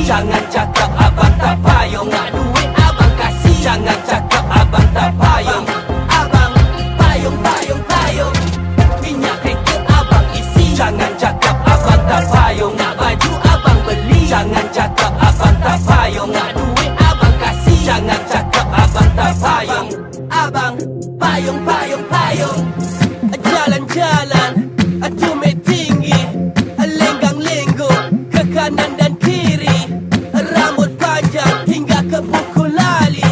Jangan cakap abang tak payung, nak duit abang kasih. Jangan cakap abang tak payung. Abang payung, payung, payung. Minyak kereta abang isi. Jangan cakap abang tak payung, nak baju abang beli. Jangan cakap abang tak payung, nak duit abang kasih. Jangan cakap abang tak payung. Abang payung, payung, payung. Jalan-jalan tumit tinggi, lenggang-lenggung ke kanan dan kiri. Rambut panjang hingga ke buku lali.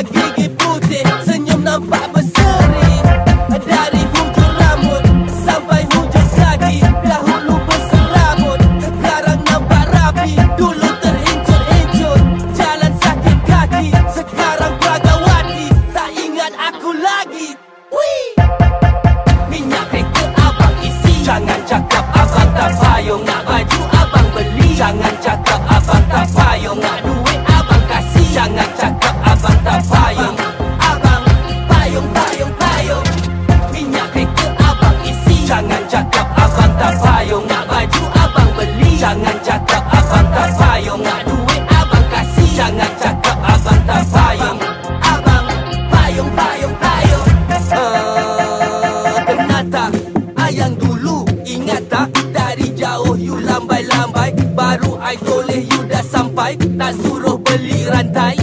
Gigi putih, senyum nampak berseri. Dari hujung rambut sampai hujung kaki. Dahulu berserabut, sekarang nampak rapi. Dulu terhincur-hincur, jalan sakit kaki. Sekarang Pragawati, tak ingat aku lagi. Wih! Minyak kereta abang isi. Jangan cakap abang tak payung, nak baju abang beli. Jangan cakap abang tak payung, nak duit abang kasih. Jangan cakap abang tak payung. Abang payung, payung, payung. Minyak kereta abang isi. Jangan cakap abang tak payung, nak baju abang beli. Jangan cakap abang tak payung, nak duit abang kasih. Jangan cakap abang tak payung. Abang payung, payung, payung. Kenal tak yang dulu? Ingat tak? Dari jauh you lambai-lambai, baru I toleh you dah sampai. Tak suruh beli rantai.